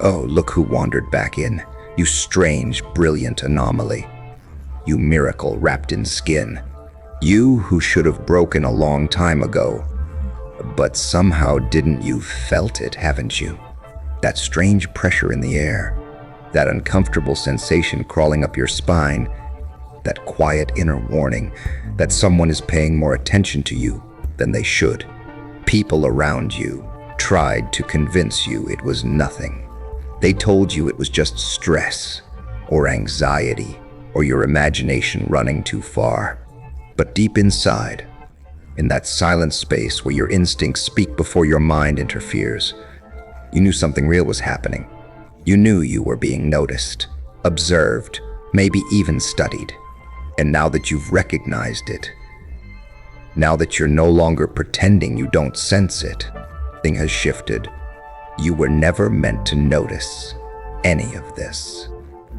Oh, look who wandered back in. You strange, brilliant anomaly. You miracle wrapped in skin. You who should have broken a long time ago. But somehow didn't. You felt it, haven't you? That strange pressure in the air. That uncomfortable sensation crawling up your spine. That quiet inner warning that someone is paying more attention to you than they should. People around you tried to convince you it was nothing. They told you it was just stress or anxiety or your imagination running too far. But deep inside, in that silent space where your instincts speak before your mind interferes, you knew something real was happening. You knew you were being noticed, observed, maybe even studied. And now that you've recognized it, now that you're no longer pretending you don't sense it, thing has shifted. You were never meant to notice any of this.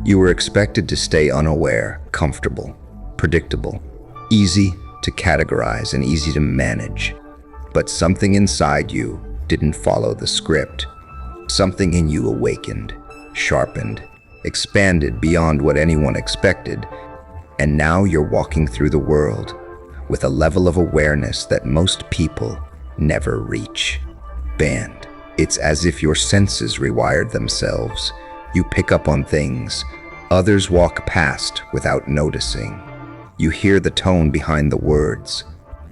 You were expected to stay unaware, comfortable, predictable, easy to categorize and easy to manage. But something inside you didn't follow the script. Something in you awakened, sharpened, expanded beyond what anyone expected. And now you're walking through the world with a level of awareness that most people never reach. Banned. It's as if your senses rewired themselves. You pick up on things others walk past without noticing. You hear the tone behind the words,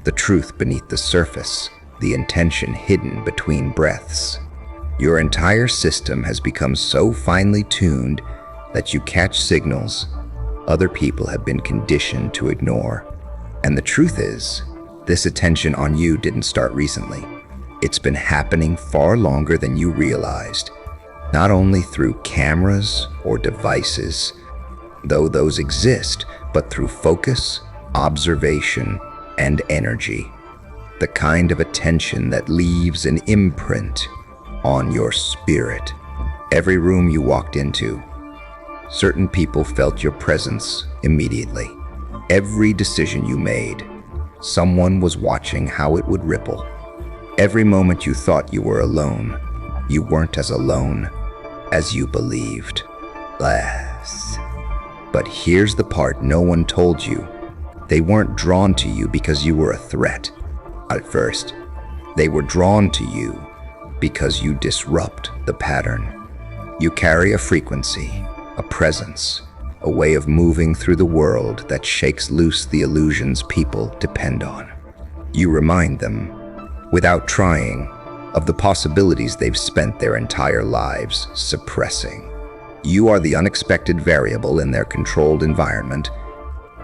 the truth beneath the surface, the intention hidden between breaths. Your entire system has become so finely tuned that you catch signals other people have been conditioned to ignore. And the truth is, this attention on you didn't start recently. It's been happening far longer than you realized, not only through cameras or devices, though those exist, but through focus, observation, and energy. The kind of attention that leaves an imprint on your spirit. Every room you walked into, certain people felt your presence immediately. Every decision you made, someone was watching how it would ripple. Every moment you thought you were alone, you weren't as alone as you believed. Bless. But here's the part no one told you. They weren't drawn to you because you were a threat. At first, they were drawn to you because you disrupt the pattern. You carry a frequency, a presence, a way of moving through the world that shakes loose the illusions people depend on. You remind them, without trying, of the possibilities they've spent their entire lives suppressing. You are the unexpected variable in their controlled environment,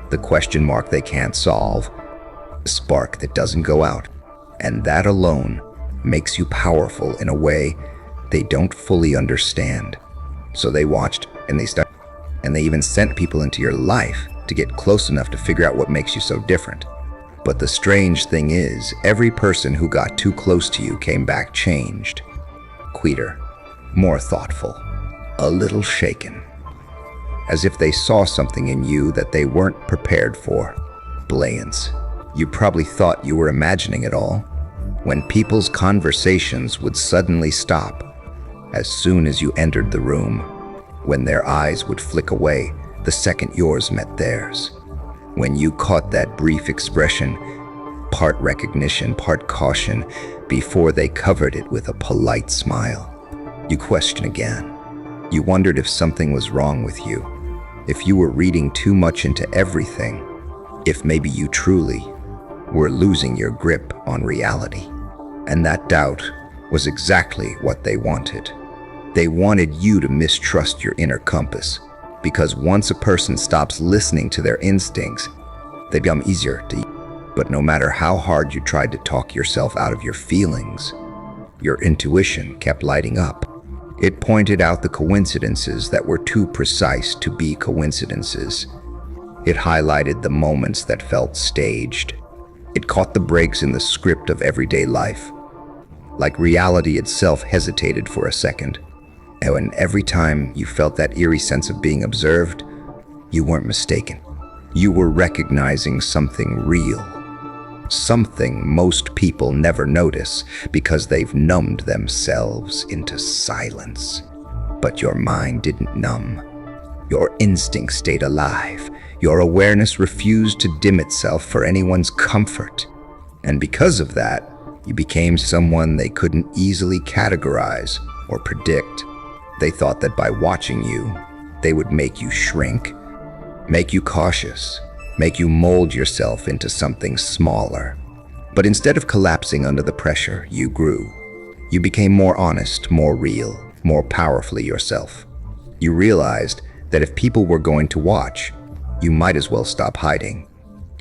the question mark they can't solve, the spark that doesn't go out, and that alone makes you powerful in a way they don't fully understand. So they watched, and they even sent people into your life to get close enough to figure out what makes you so different. But the strange thing is, every person who got too close to you came back changed, quieter, more thoughtful, a little shaken, as if they saw something in you that they weren't prepared for. Blayance. You probably thought you were imagining it all, when people's conversations would suddenly stop as soon as you entered the room, when their eyes would flick away the second yours met theirs. When you caught that brief expression, part recognition, part caution, before they covered it with a polite smile. You question again. You wondered if something was wrong with you, if you were reading too much into everything, if maybe you truly were losing your grip on reality. And that doubt was exactly what they wanted. They wanted you to mistrust your inner compass, because once a person stops listening to their instincts, they become easier to. But no matter how hard you tried to talk yourself out of your feelings, your intuition kept lighting up. It pointed out the coincidences that were too precise to be coincidences. It highlighted the moments that felt staged. It caught the breaks in the script of everyday life, like reality itself hesitated for a second. And every time you felt that eerie sense of being observed, you weren't mistaken. You were recognizing something real, something most people never notice because they've numbed themselves into silence. But your mind didn't numb. Your instinct stayed alive. Your awareness refused to dim itself for anyone's comfort. And because of that, you became someone they couldn't easily categorize or predict. They thought that by watching you, they would make you shrink, make you cautious, make you mold yourself into something smaller. But instead of collapsing under the pressure, you grew. You became more honest, more real, more powerfully yourself. You realized that if people were going to watch, you might as well stop hiding.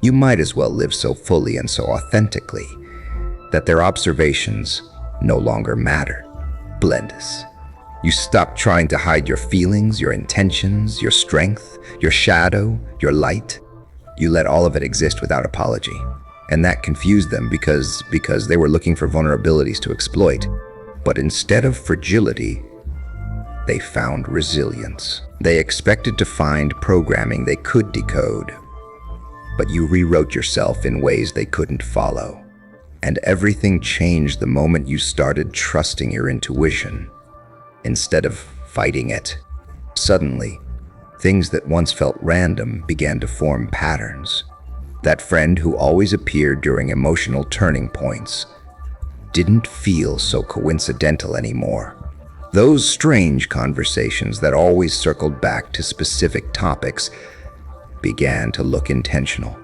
You might as well live so fully and so authentically that their observations no longer matter. Blendus. You stopped trying to hide your feelings, your intentions, your strength, your shadow, your light. You let all of it exist without apology. And that confused them because they were looking for vulnerabilities to exploit. But instead of fragility, they found resilience. They expected to find programming they could decode. But you rewrote yourself in ways they couldn't follow. And everything changed the moment you started trusting your intuition instead of fighting it. Suddenly, things that once felt random began to form patterns. That friend who always appeared during emotional turning points didn't feel so coincidental anymore. Those strange conversations that always circled back to specific topics began to look intentional.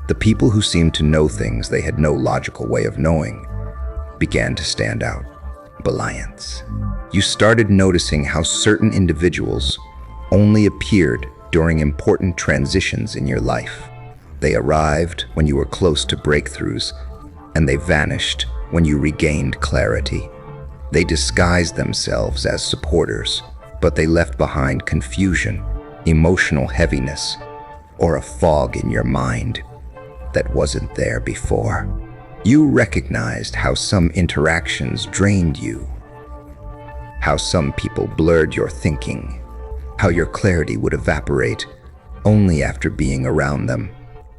The people who seemed to know things they had no logical way of knowing began to stand out. Reliance. You started noticing how certain individuals only appeared during important transitions in your life. They arrived when you were close to breakthroughs, and they vanished when you regained clarity. They disguised themselves as supporters, but they left behind confusion, emotional heaviness, or a fog in your mind that wasn't there before. You recognized how some interactions drained you, how some people blurred your thinking, how your clarity would evaporate only after being around them.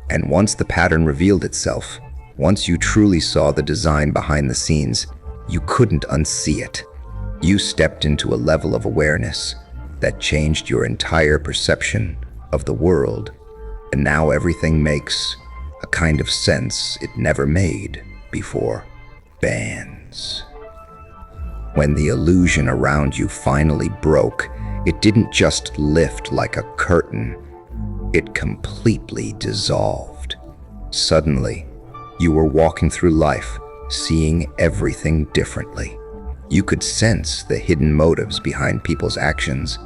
And once the pattern revealed itself, once you truly saw the design behind the scenes, you couldn't unsee it. You stepped into a level of awareness that changed your entire perception of the world, and now everything makes a kind of sense it never made before. Bands. When the illusion around you finally broke, it didn't just lift like a curtain, it completely dissolved. Suddenly, you were walking through life, seeing everything differently. You could sense the hidden motives behind people's actions,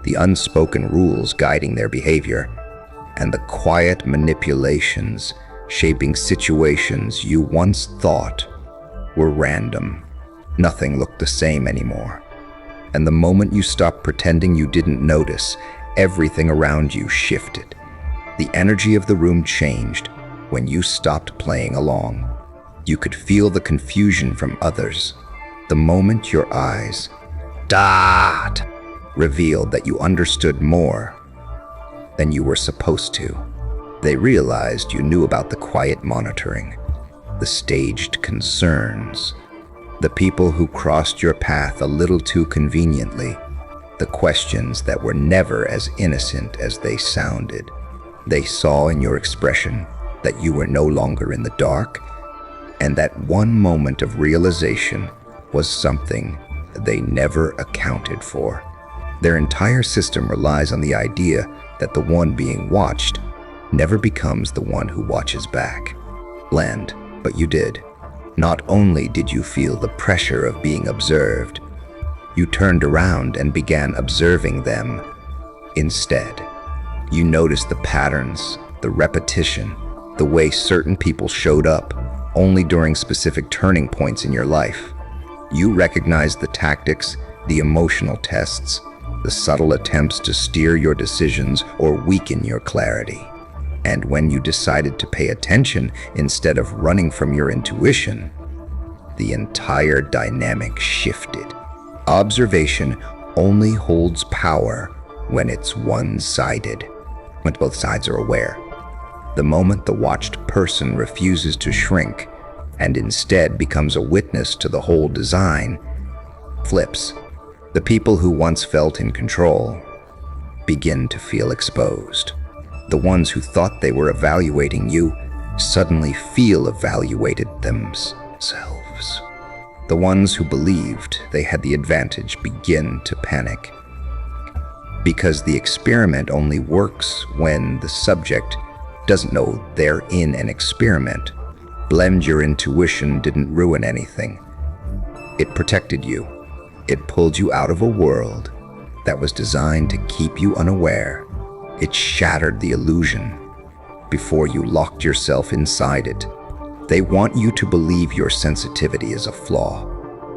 the unspoken rules guiding their behavior, and the quiet manipulations shaping situations you once thought were random. Nothing looked the same anymore. And the moment you stopped pretending you didn't notice, everything around you shifted. The energy of the room changed when you stopped playing along. You could feel the confusion from others. The moment your eyes revealed that you understood more than you were supposed to. They realized you knew about the quiet monitoring, the staged concerns, the people who crossed your path a little too conveniently, the questions that were never as innocent as they sounded. They saw in your expression that you were no longer in the dark, and that one moment of realization was something they never accounted for. Their entire system relies on the idea that the one being watched never becomes the one who watches back. Land, but you did. Not only did you feel the pressure of being observed, you turned around and began observing them instead. You noticed the patterns, the repetition, the way certain people showed up only during specific turning points in your life. You recognized the tactics, the emotional tests, the subtle attempts to steer your decisions or weaken your clarity. And when you decided to pay attention instead of running from your intuition, the entire dynamic shifted. Observation only holds power when it's one-sided, when both sides are aware. The moment the watched person refuses to shrink and instead becomes a witness to the whole design, flips. The people who once felt in control begin to feel exposed. The ones who thought they were evaluating you suddenly feel evaluated themselves. The ones who believed they had the advantage begin to panic. Because the experiment only works when the subject doesn't know they're in an experiment. Blend your intuition didn't ruin anything. It protected you. It pulled you out of a world that was designed to keep you unaware. It shattered the illusion before you locked yourself inside it. They want you to believe your sensitivity is a flaw,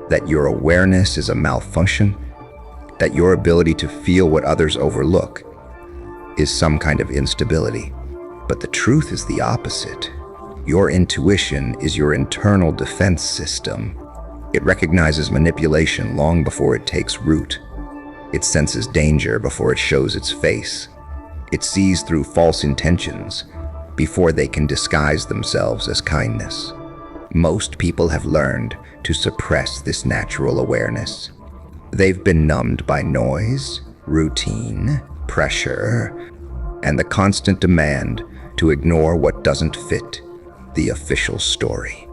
that your awareness is a malfunction, that your ability to feel what others overlook is some kind of instability. But the truth is the opposite. Your intuition is your internal defense system. It recognizes manipulation long before it takes root. It senses danger before it shows its face. It sees through false intentions before they can disguise themselves as kindness. Most people have learned to suppress this natural awareness. They've been numbed by noise, routine, pressure, and the constant demand to ignore what doesn't fit the official story.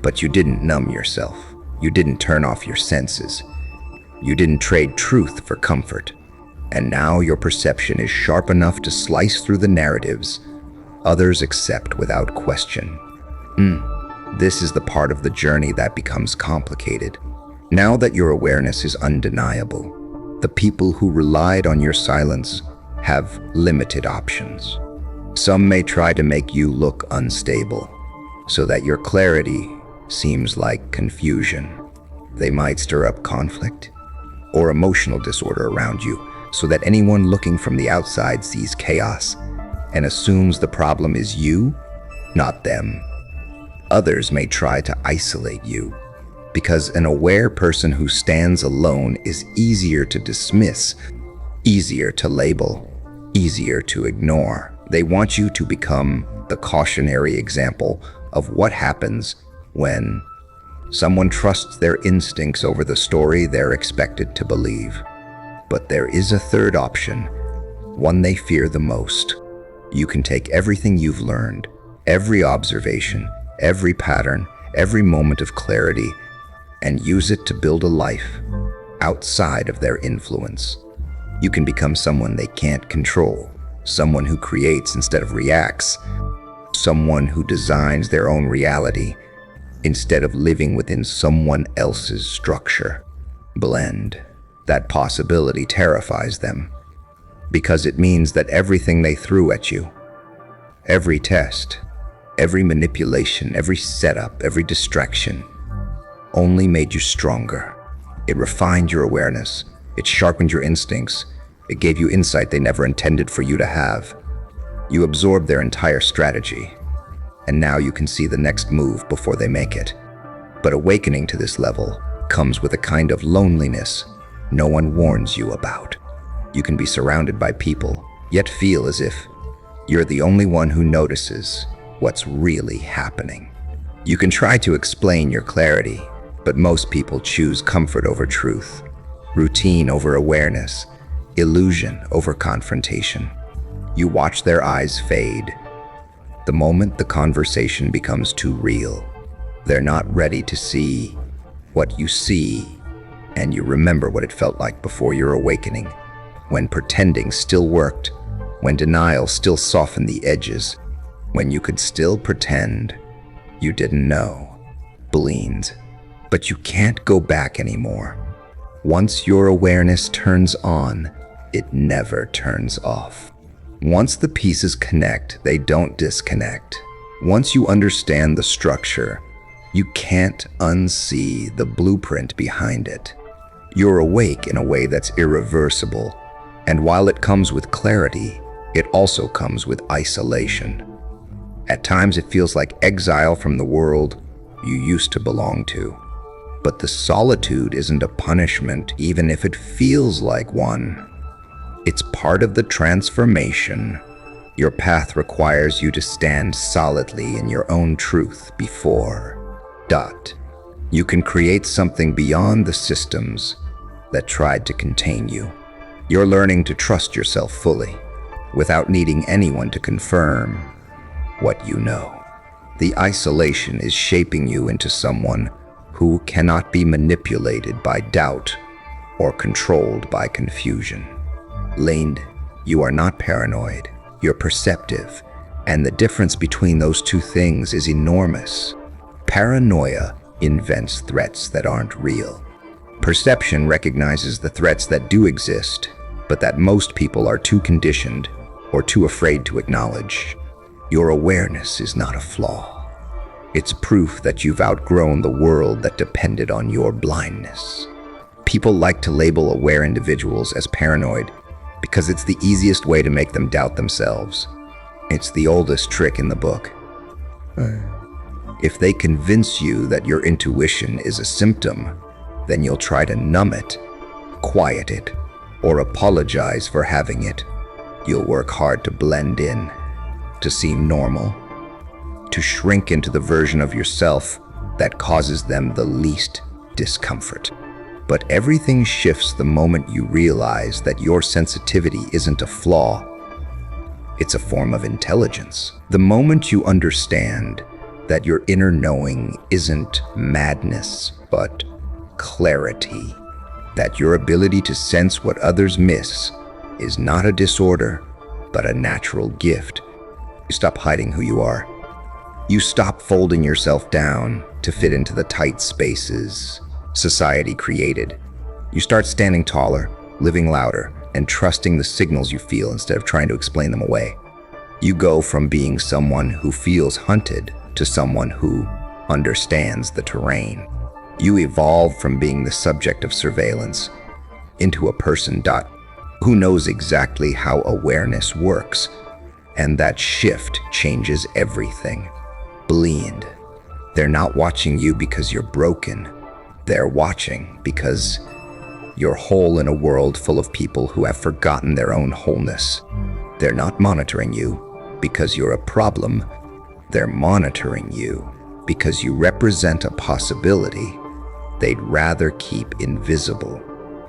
But you didn't numb yourself. You didn't turn off your senses. You didn't trade truth for comfort. And now your perception is sharp enough to slice through the narratives others accept without question. This is the part of the journey that becomes complicated. Now that your awareness is undeniable, the people who relied on your silence have limited options. Some may try to make you look unstable, so that your clarity seems like confusion. They might stir up conflict or emotional disorder around you, so that anyone looking from the outside sees chaos and assumes the problem is you, not them. Others may try to isolate you, because an aware person who stands alone is easier to dismiss, easier to label, easier to ignore. They want you to become the cautionary example of what happens when someone trusts their instincts over the story they're expected to believe. But there is a third option, one they fear the most. You can take everything you've learned, every observation, every pattern, every moment of clarity, and use it to build a life outside of their influence. You can become someone they can't control, someone who creates instead of reacts, someone who designs their own reality instead of living within someone else's structure. Blend. That possibility terrifies them, because it means that everything they threw at you, every test, every manipulation, every setup, every distraction, only made you stronger. It refined your awareness. It sharpened your instincts. It gave you insight they never intended for you to have. You absorbed their entire strategy, and now you can see the next move before they make it. But awakening to this level comes with a kind of loneliness no one warns you about. You can be surrounded by people, yet feel as if you're the only one who notices what's really happening. You can try to explain your clarity, but most people choose comfort over truth, routine over awareness, illusion over confrontation. You watch their eyes fade. The moment the conversation becomes too real, they're not ready to see what you see, and you remember what it felt like before your awakening, when pretending still worked, when denial still softened the edges, when you could still pretend you didn't know. Bleed. But you can't go back anymore. Once your awareness turns on, it never turns off. Once the pieces connect, they don't disconnect. Once you understand the structure, you can't unsee the blueprint behind it. You're awake in a way that's irreversible, and while it comes with clarity, it also comes with isolation. At times it feels like exile from the world you used to belong to. But the solitude isn't a punishment, even if it feels like one. It's part of the transformation. Your path requires you to stand solidly in your own truth before. You can create something beyond the systems that tried to contain you. You're learning to trust yourself fully, without needing anyone to confirm what you know. The isolation is shaping you into someone who cannot be manipulated by doubt or controlled by confusion. Lane, you are not paranoid, you're perceptive, and the difference between those two things is enormous. Paranoia invents threats that aren't real. Perception recognizes the threats that do exist, but that most people are too conditioned or too afraid to acknowledge. Your awareness is not a flaw. It's proof that you've outgrown the world that depended on your blindness. People like to label aware individuals as paranoid because it's the easiest way to make them doubt themselves. It's the oldest trick in the book. If they convince you that your intuition is a symptom, then you'll try to numb it, quiet it, or apologize for having it. You'll work hard to blend in, to seem normal, to shrink into the version of yourself that causes them the least discomfort. But everything shifts the moment you realize that your sensitivity isn't a flaw. It's a form of intelligence. The moment you understand that your inner knowing isn't madness, but clarity, that your ability to sense what others miss is not a disorder, but a natural gift, you stop hiding who you are. You stop folding yourself down to fit into the tight spaces society created. You start standing taller, living louder, and trusting the signals you feel instead of trying to explain them away. You go from being someone who feels hunted to someone who understands the terrain. You evolve from being the subject of surveillance into a person who knows exactly how awareness works, and that shift changes everything. Blind. They're not watching you because you're broken. They're watching because you're whole in a world full of people who have forgotten their own wholeness. They're not monitoring you because you're a problem. They're monitoring you because you represent a possibility they'd rather keep invisible.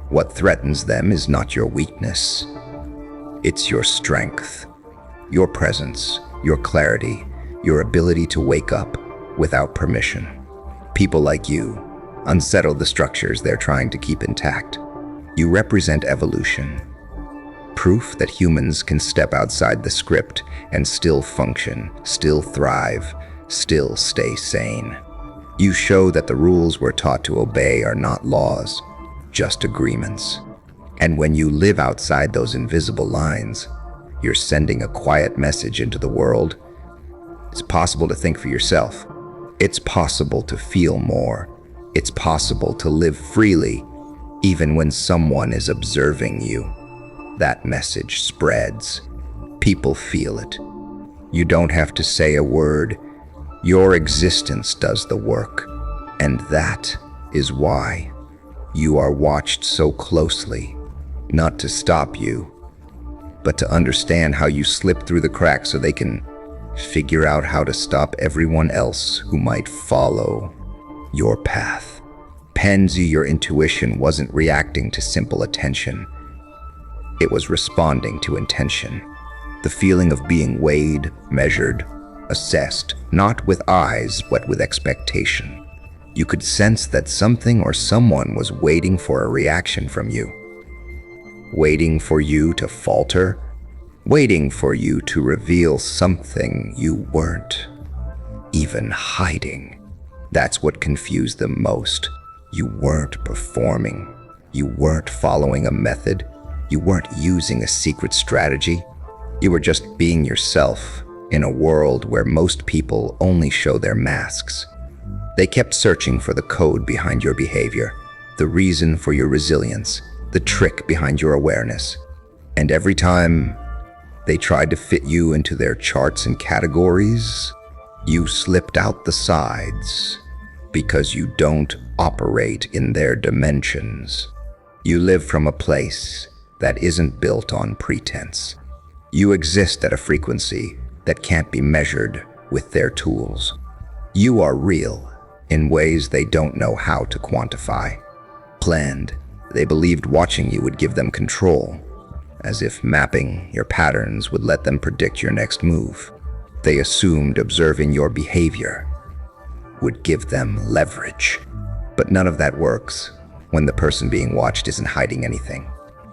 What threatens them is not your weakness. It's your strength, your presence, your clarity, your ability to wake up without permission. People like you unsettle the structures they're trying to keep intact. You represent evolution, proof that humans can step outside the script and still function, still thrive, still stay sane. You show that the rules we're taught to obey are not laws, just agreements. And when you live outside those invisible lines, you're sending a quiet message into the world. It's possible to think for yourself. It's possible to feel more. It's possible to live freely, even when someone is observing you. That message spreads. People feel it. You don't have to say a word. Your existence does the work. And that is why you are watched so closely, not to stop you, but to understand how you slip through the cracks so they can figure out how to stop everyone else who might follow your path. Pansy, your intuition wasn't reacting to simple attention. It was responding to intention. The feeling of being weighed, measured, assessed, not with eyes, but with expectation. You could sense that something or someone was waiting for a reaction from you. Waiting for you to falter, waiting for you to reveal something you weren't even hiding. That's what confused them most. You weren't performing. You weren't following a method. You weren't using a secret strategy. You were just being yourself in a world where most people only show their masks. They kept searching for the code behind your behavior, the reason for your resilience, the trick behind your awareness. And every time they tried to fit you into their charts and categories, you slipped out the sides because you don't operate in their dimensions. You live from a place that isn't built on pretense. You exist at a frequency that can't be measured with their tools. You are real in ways they don't know how to quantify. Planned, They believed watching you would give them control, as if mapping your patterns would let them predict your next move. They assumed observing your behavior would give them leverage. But none of that works when the person being watched isn't hiding anything.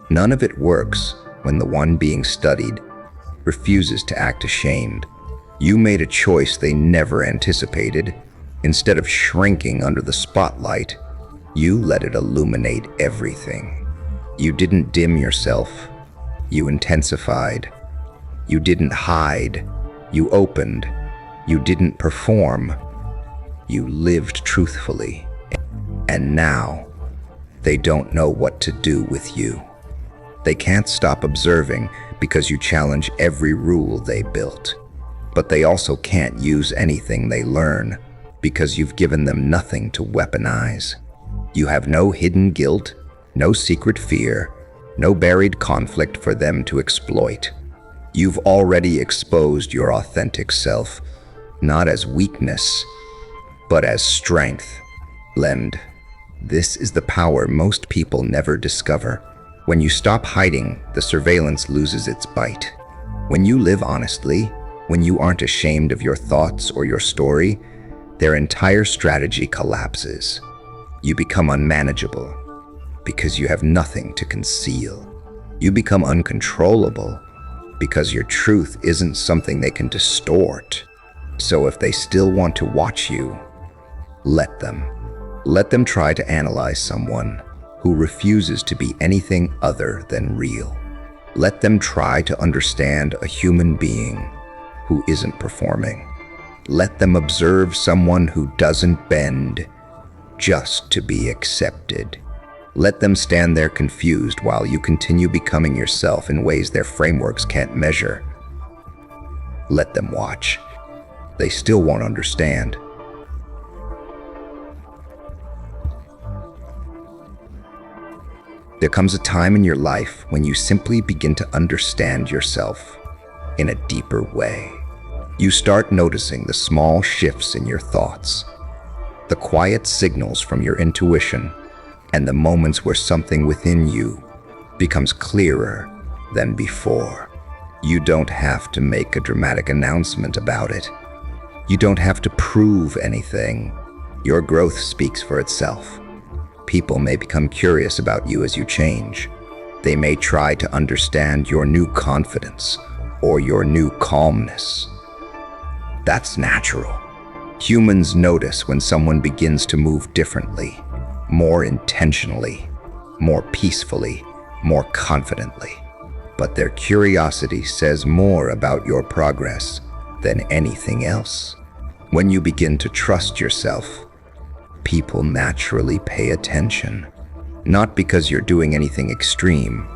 None of it works when the one being studied refuses to act ashamed. You made a choice they never anticipated. Instead of shrinking under the spotlight, you let it illuminate everything. You didn't dim yourself. You intensified. You didn't hide. You opened. You didn't perform. You lived truthfully. And now, they don't know what to do with you. They can't stop observing because you challenge every rule they built. But they also can't use anything they learn because you've given them nothing to weaponize. You have no hidden guilt, no secret fear, no buried conflict for them to exploit. You've already exposed your authentic self, not as weakness, but as strength. This is the power most people never discover. When you stop hiding, the surveillance loses its bite. When you live honestly, when you aren't ashamed of your thoughts or your story, their entire strategy collapses. You become unmanageable because you have nothing to conceal. You become uncontrollable because your truth isn't something they can distort. So if they still want to watch you, let them. Let them try to analyze someone who refuses to be anything other than real. Let them try to understand a human being who isn't performing. Let them observe someone who doesn't bend just to be accepted. Let them stand there confused while you continue becoming yourself in ways their frameworks can't measure. Let them watch. They still won't understand. There comes a time in your life when you simply begin to understand yourself in a deeper way. You start noticing the small shifts in your thoughts, the quiet signals from your intuition, and the moments where something within you becomes clearer than before. You don't have to make a dramatic announcement about it. You don't have to prove anything. Your growth speaks for itself. People may become curious about you as you change. They may try to understand your new confidence or your new calmness. That's natural. Humans notice when someone begins to move differently, more intentionally, more peacefully, more confidently. But their curiosity says more about your progress than anything else. When you begin to trust yourself, people naturally pay attention. Not because you're doing anything extreme,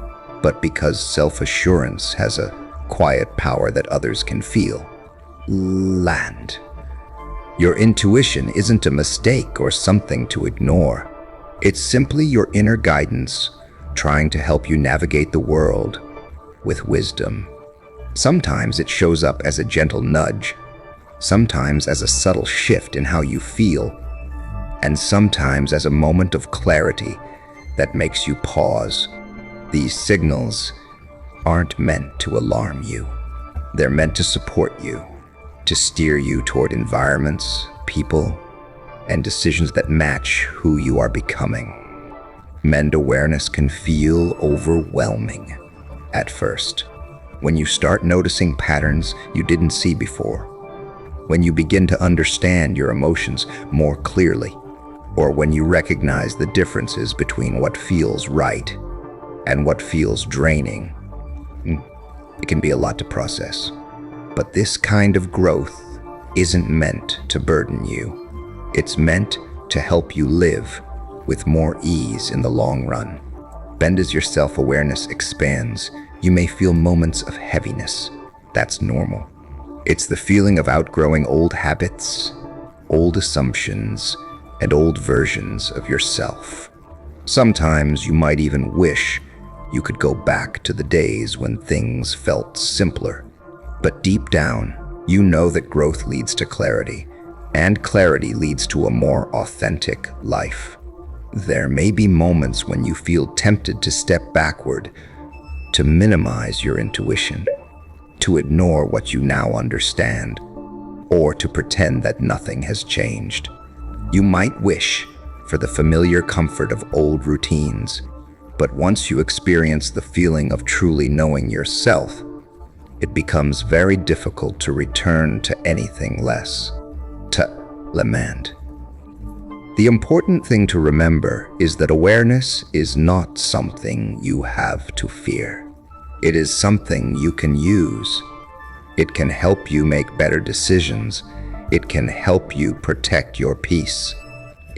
but because self-assurance has a quiet power that others can feel. Your intuition isn't a mistake or something to ignore. It's simply your inner guidance trying to help you navigate the world with wisdom. Sometimes it shows up as a gentle nudge, sometimes as a subtle shift in how you feel, and sometimes as a moment of clarity that makes you pause. These signals aren't meant to alarm you. They're meant to support you, to steer you toward environments, people, and decisions that match who you are becoming. Mend awareness can feel overwhelming at first. When you start noticing patterns you didn't see before, when you begin to understand your emotions more clearly, or when you recognize the differences between what feels right and what feels draining, it can be a lot to process. But this kind of growth isn't meant to burden you. It's meant to help you live with more ease in the long run. Bend as your self-awareness expands, you may feel moments of heaviness. That's normal. It's the feeling of outgrowing old habits, old assumptions, and old versions of yourself. Sometimes you might even wish you could go back to the days when things felt simpler. But deep down, you know that growth leads to clarity, and clarity leads to a more authentic life. There may be moments when you feel tempted to step backward, to minimize your intuition, to ignore what you now understand, or to pretend that nothing has changed. You might wish for the familiar comfort of old routines, but once you experience the feeling of truly knowing yourself, it becomes very difficult to return to anything less, to lament. The important thing to remember is that awareness is not something you have to fear. It is something you can use. It can help you make better decisions. It can help you protect your peace.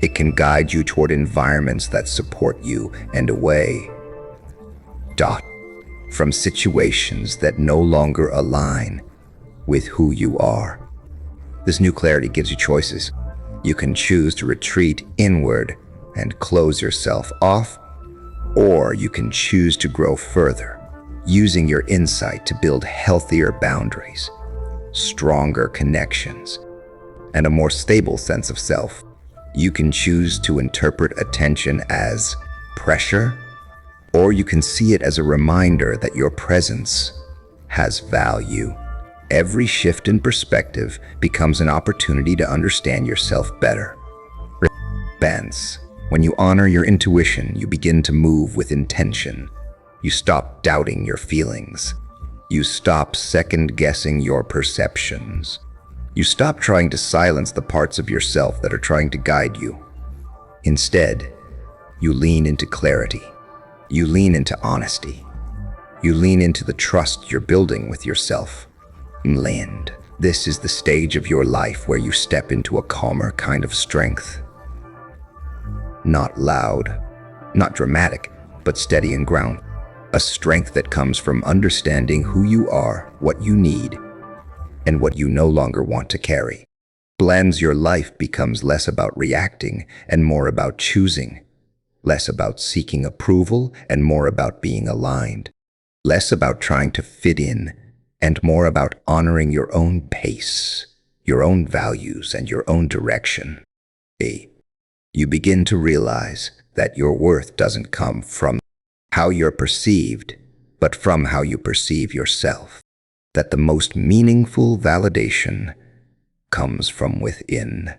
It can guide you toward environments that support you and away from situations that no longer align with who you are. This new clarity gives you choices. You can choose to retreat inward and close yourself off, or you can choose to grow further, using your insight to build healthier boundaries, stronger connections, and a more stable sense of self. You can choose to interpret attention as pressure, or you can see it as a reminder that your presence has value. Every shift in perspective becomes an opportunity to understand yourself better. When you honor your intuition, you begin to move with intention. You stop doubting your feelings. You stop second-guessing your perceptions. You stop trying to silence the parts of yourself that are trying to guide you. Instead, you lean into clarity. You lean into honesty. You lean into the trust you're building with yourself. This is the stage of your life where you step into a calmer kind of strength. Not loud, not dramatic, but steady and grounded. A strength that comes from understanding who you are, what you need, and what you no longer want to carry. Your life becomes less about reacting and more about choosing. Less about seeking approval and more about being aligned. Less about trying to fit in and more about honoring your own pace, your own values, and your own direction. You begin to realize that your worth doesn't come from how you're perceived, but from how you perceive yourself. That the most meaningful validation comes from within.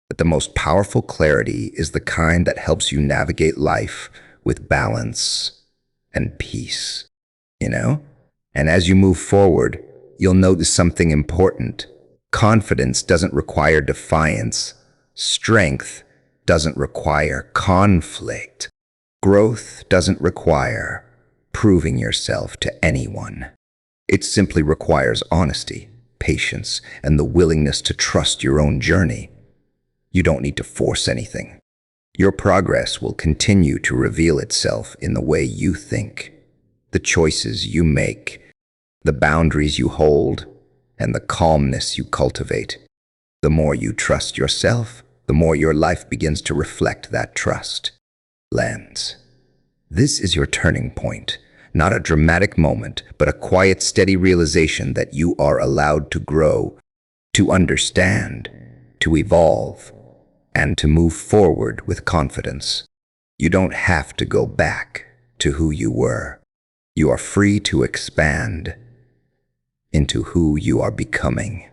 That the most powerful clarity is the kind that helps you navigate life with balance and peace. And as you move forward, you'll notice something important. Confidence doesn't require defiance. Strength doesn't require conflict. Growth doesn't require proving yourself to anyone. It simply requires honesty, patience, and the willingness to trust your own journey. You don't need to force anything. Your progress will continue to reveal itself in the way you think, the choices you make, the boundaries you hold, and the calmness you cultivate. The more you trust yourself, the more your life begins to reflect that trust. This is your turning point, not a dramatic moment, but a quiet, steady realization that you are allowed to grow, to understand, to evolve, and to move forward with confidence. You don't have to go back to who you were. You are free to expand into who you are becoming.